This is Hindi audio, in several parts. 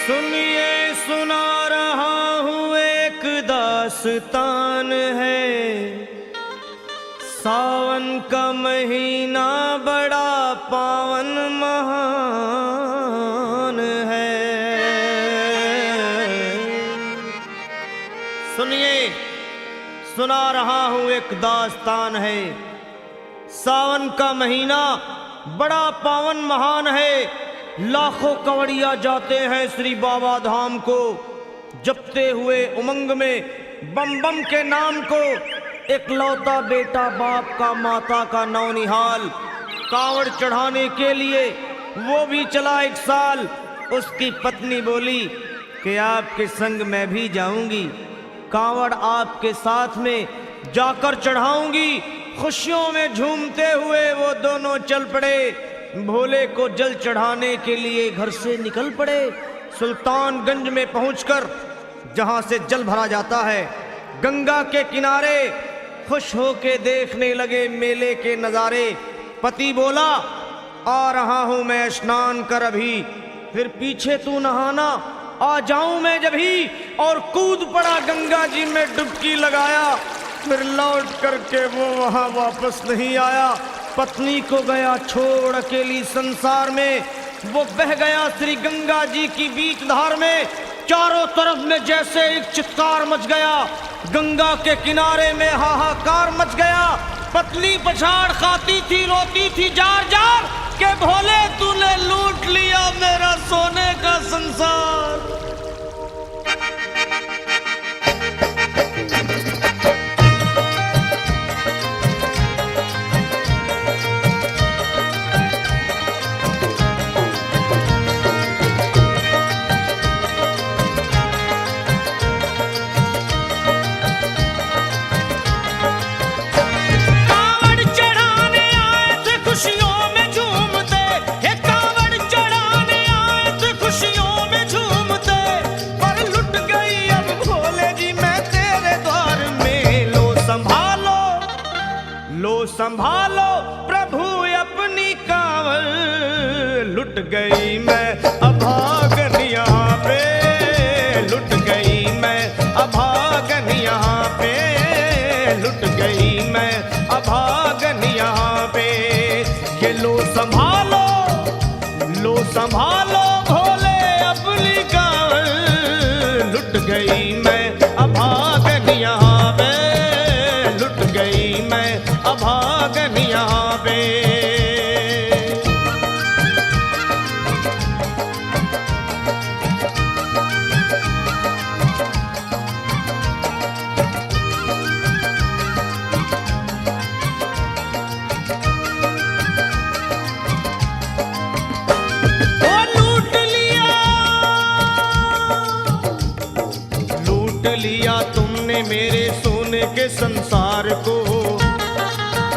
सुनिए सुना रहा हूँ एक दास्तान है। सावन का महीना बड़ा पावन महान है। सुनिए सुना रहा हूँ एक दास्तान है। सावन का महीना बड़ा पावन महान है। लाखों कवड़िया जाते हैं श्री बाबा धाम को, जपते हुए उमंग में बम बम के नाम को। एक लौता बेटा बाप का माता का नौनिहाल कांवड़ चढ़ाने के लिए वो भी चला एक साल। उसकी पत्नी बोली कि आपके संग मैं भी जाऊंगी, कांवड़ आपके साथ में जाकर चढ़ाऊंगी। खुशियों में झूमते हुए वो दोनों चल पड़े। भोले को जल चढ़ाने के लिए घर से निकल पड़े। सुल्तानगंज में पहुंचकर जहां से जल भरा जाता है, गंगा के किनारे खुश होके देखने लगे मेले के नजारे। पति बोला आ रहा हूं मैं स्नान कर अभी, फिर पीछे तू नहाना आ जाऊं मैं जभी। और कूद पड़ा गंगा जी में डुबकी लगाया। फिर लौट करके वो वहां वापस नहीं आया। पत्नी को गया छोड़ अकेली संसार में। वो बह गया श्री गंगा जी की बीच धार में। चारों तरफ में जैसे एक चित्कार मच गया। गंगा के किनारे में हाहाकार मच गया। पत्नी पछाड़ खाती थी, रोती थी जार जार के भोले तूने लूट लिया मेरा सोने का संसार। संभालो प्रभु अपनी कांवड़, लुट गई मैं अभागन यहाँ पे। लुट गई मैं अभागन यहाँ पे। लुट गई मैं अभागन यहाँ पे। ये लो संभालो भोले अपनी कांवड़, लुट गई मैं अभागन यहाँ पे। लुट गई मैं अभागन यहाँ पे। लूट लिया तुमने मेरे सोने के संसार को,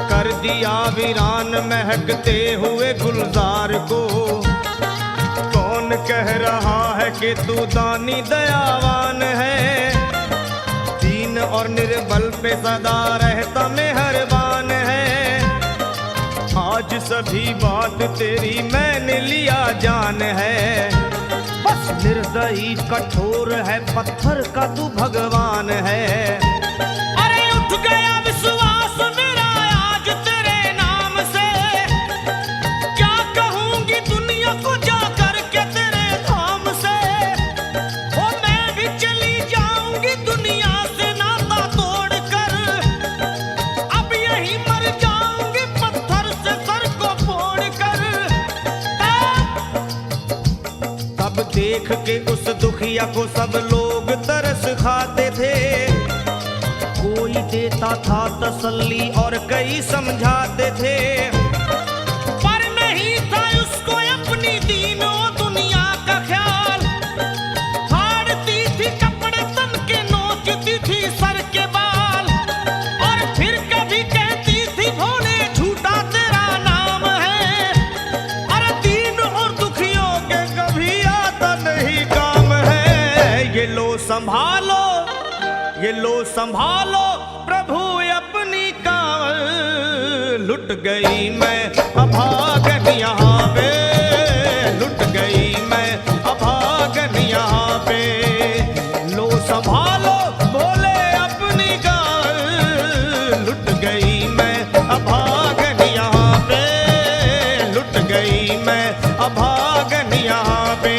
कर दिया वीरान महकते हुए गुलजार को। कौन कह रहा है कि तू दानी दयावान है, दीन और निर्बल पे सदा रहता मेहरबान है। आज सभी बात तेरी मैंने लिया जान है, बस निर्दयी कठोर है पत्थर का तू भगवान है। अरे उठ गया विश्वास मेरा आज तेरे नाम से, क्या कहूंगी दुनिया को जाकर के तेरे धाम से। ओ मैं भी चली जाऊंगी दुनिया से नाता तोड़कर, अब यही मर जाऊंगी पत्थर से सर को फोड़कर। तब देख के उस दुखिया को सब लोग तरस खाते थे। कोई देता था तसल्ली और कई समझाते थे, पर नहीं था उसको अपनी दीनों दुनिया का ख्याल। फाड़ती थी कपड़े तन के, नोचती थी सर के बाल, और फिर कभी कहती थी भोले झूठा तेरा नाम है। अरे दीन और दुखियों के कभी आता नहीं काम है। ये लो संभालो प्रभु अपनी कांवड़, लुट गई मैं अभागन यहाँ पे। लुट गई मैं अभागन यहाँ संभालो बोले अपनी गाल, लुट गई मैं अभागन यहाँ पे, लुट गई मैं अभागन यहाँ पे।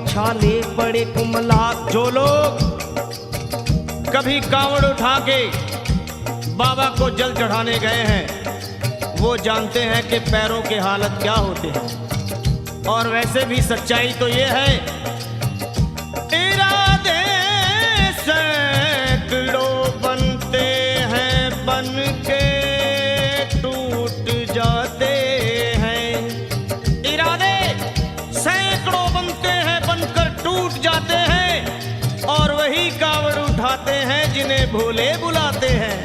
छाले बड़े कुमलाक, जो लोग कभी कांवड़ उठा के बाबा को जल चढ़ाने गए हैं वो जानते हैं कि पैरों के हालत क्या होते हैं। और वैसे भी सच्चाई तो ये है, इरादे सैकड़ों बनते हैं बन के टूट जाते हैं, इरादे सैकड़ों बनते हैं बनकर टूट जाते हैं, और वही कावड़ उठाते हैं जिन्हें भोले बुलाते हैं।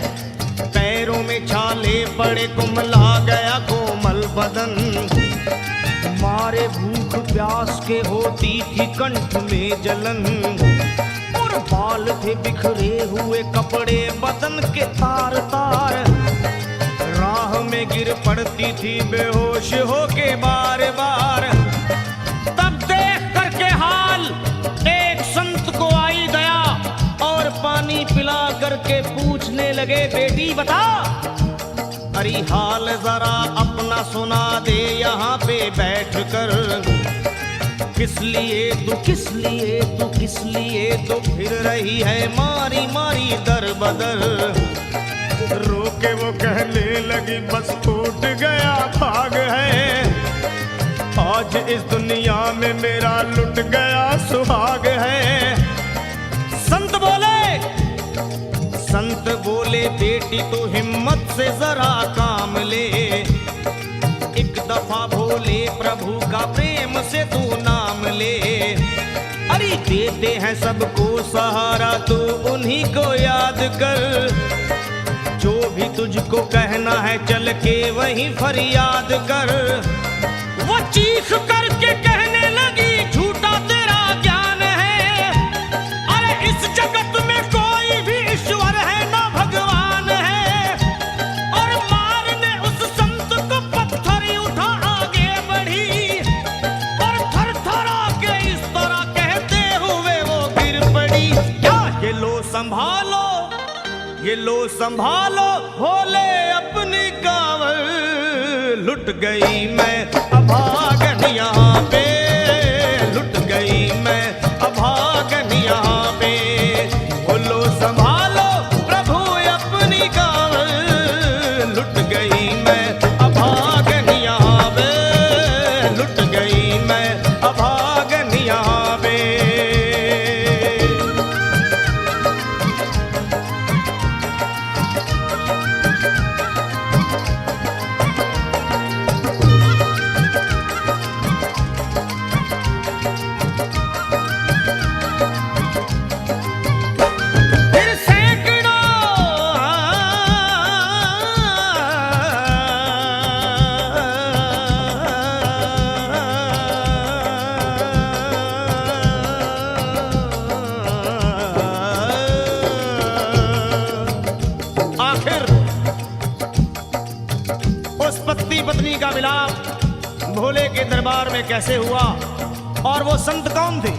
पैरों में छाले पड़े कुमला गया कोमल बदन, मारे भूख प्यास के होती थी कंठ में जलन, और बाल थे बिखरे हुए कपड़े बदन के तार तार, राह में गिर पड़ती थी बेहोश होके बार बार। तब देख करके हाल एक संत को आई दया, और पानी पिला करके पूछने लगे बेटी बता, अरे हाल जरा अपना सुना दे यहाँ पे बैठ कर, किस लिए तू किस लिए तू किस लिए तो फिर रही है मारी मारी दर बदर। रोके वो कहने लगी बस टूट गया भाग है, आज इस दुनिया में मेरा लुट गया सुहाग है। संत बोले बेटी तू हिम्मत से जरा काम ले, एक दफा भोले प्रभु का प्रेम से तू नाम ले, अरे देते हैं सबको सहारा तू उन्हीं को याद कर, जो भी तुझको कहना है चल के वहीं फरियाद कर। वो चीख करके कहने लगी झूठा तेरा ज्ञान है, अरे इस जगत में कोई भी ईश्वर है ना भगवान है, और मारने उस संत को पत्थर उठा आगे बढ़ी, और थर थर के इस तरह कहते हुए वो गिर पड़ी। क्या ये लो संभालो, ये लो संभालो भोले अपनी कांवड़, लुट गई मैं अभागन यहाँ पे, लुट गई मैं अभागन यहाँ पे। बोलो संभालो प्रभु अपनी कांवड़, लुट गई मैं अभागन यहाँ पे, लुट गई मैं अभागन यहाँ पे। पत्नी का मिलाप भोले के दरबार में कैसे हुआ और वो संत कौन थे?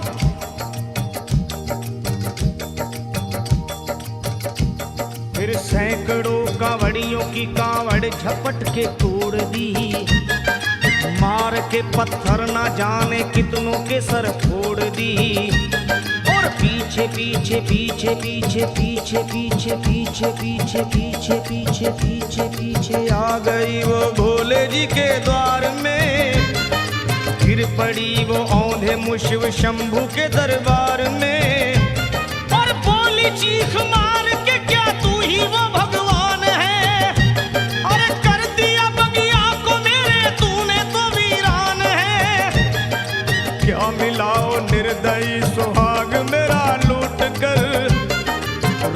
फिर सैकड़ों कांवड़ियों की कांवड़ झपट के तोड़ दी, मार के पत्थर ना जाने कितनों के सर फोड़ दी, और पीछे पीछे पीछे पीछे पीछे पीछे पीछे पीछे पीछे पीछे पीछे पीछे आ गई वो भोले जी के द्वार में, गिर पड़ी वो औंधे मुशिव शंभू के दरबार में, और बोली चीख मार के क्या तू ही वो भगवान है, अरे कर दिया बगिया को मेरे तूने तो वीरान है, क्या मिलाओ निर्दयी सुहाग मेरा लूट कर,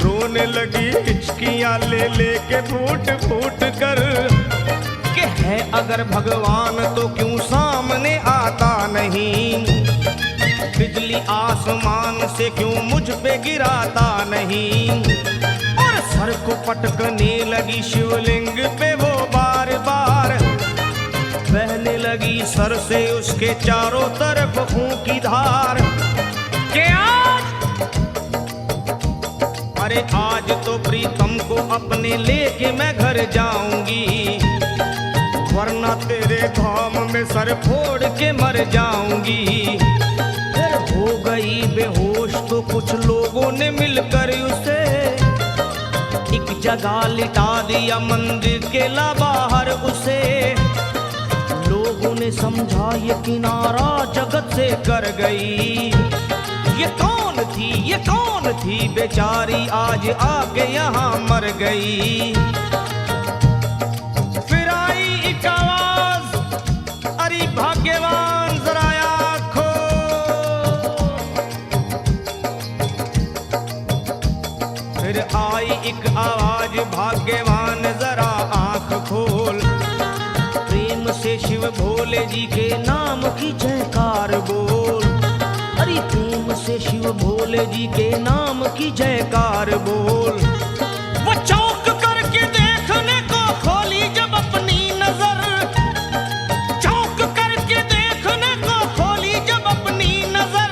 रोने लगी हिचकियां ले लेके फूट फूट कर, कि है अगर भगवान तो क्यों सामने आता नहीं। तेरी आसमान से क्यों मुझ पे गिराता नहीं। और सर को पटकने लगी शिवलिंग पे वो बार बार, बहने लगी सर से उसके चारों तरफ खून की धार। के अरे आज तो प्रीतम को अपने लेके मैं घर जाऊंगी, वरना तेरे धाम में सर फोड़ के मर जाऊंगी। फिर हो गई बेहोश तो कुछ लोगों ने मिलकर उसे एक जगह लिटा दिया, मंदिर के ला बाहर उसे। लोगों ने समझा ये किनारा जगत से कर गई। ये कौन थी, ये कौन थी बेचारी, आज आके यहाँ मर गई। फिर आई एक आवाज, अरे भाग्यवान जरा आँखो। फिर आई एक आवाज, भाग्यवान जरा आँख खोल। प्रेम से शिव भोले जी के नाम की जयकार बोल। अरे प्रेम से शिव भोले जी के नाम की जयकार बोल। वो चौंक करके देखने को खोली जब अपनी नजर, चौंक करके देखने को खोली जब अपनी नजर।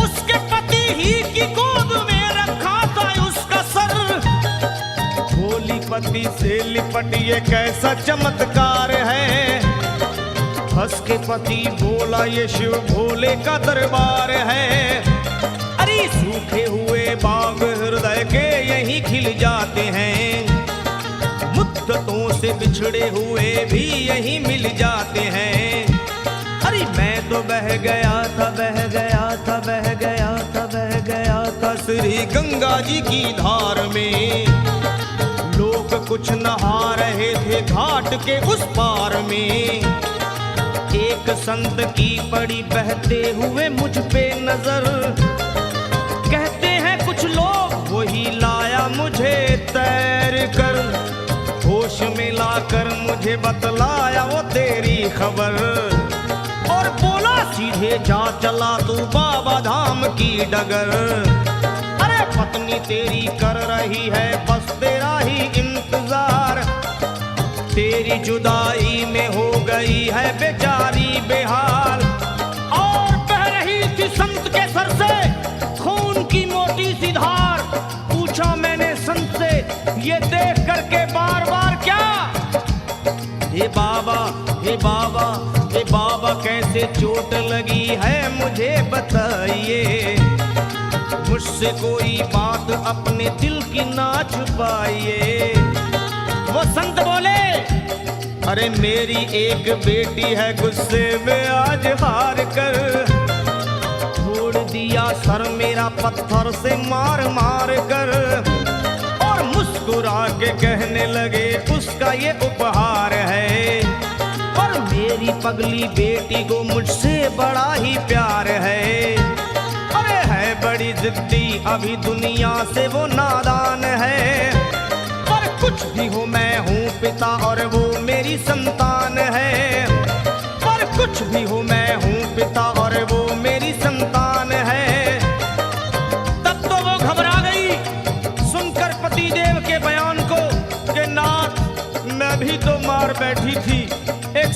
उसके पति ही की गोद में रखा था उसका सर। भोली पति से लिपट ये कैसा चमत्कार है। हंस के पति बोला ये शिव भोले का दरबार है। अरे सूखे हुए बाग हृदय के यहीं खिल जाते हैं, मुद्दतों से बिछड़े हुए भी यहीं मिल जाते हैं। अरे मैं तो बह गया था, बह गया था, बह गया था, बह गया था श्री गंगा जी की धार में। लोग कुछ नहा रहे थे घाट के उस पार में। एक संत की पड़ी बहते हुए मुझ पे नजर। कहते हैं कुछ लोग वही लाया मुझे तैर कर। होश में लाकर मुझे बतलाया वो तेरी खबर। और बोला सीधे जा चला तू बाबा धाम की डगर। अरे पत्नी तेरी कर रही है बस तेरा ही इंतजार। तेरी जुदाई में हो गई है बेचारी बेहाल। और बह रही थी संत के सर से खून की मोटी सी धार। पूछा मैंने संत से ये देख करके बार बार क्या, हे बाबा, हे बाबा, हे बाबा कैसे चोट लगी है मुझे बताइए। मुझसे कोई बात अपने दिल की ना छुपाइए। वो संत बोले अरे मेरी एक बेटी है गुस्से में आज हार कर। छोड़ दिया सर मेरा पत्थर से मार मार कर। और मुस्कुरा के कहने लगे उसका ये उपहार है। और मेरी पगली बेटी को मुझसे बड़ा ही प्यार है। अरे है बड़ी जिद्दी अभी दुनिया से वो नादान है। कुछ भी हो मैं हूँ पिता और वो मेरी संतान है। पर कुछ भी हो मैं हूँ पिता और वो मेरी संतान है। तब तो वो घबरा गई सुनकर पतिदेव के बयान को कि नाथ मैं भी तो मार बैठी थी। एक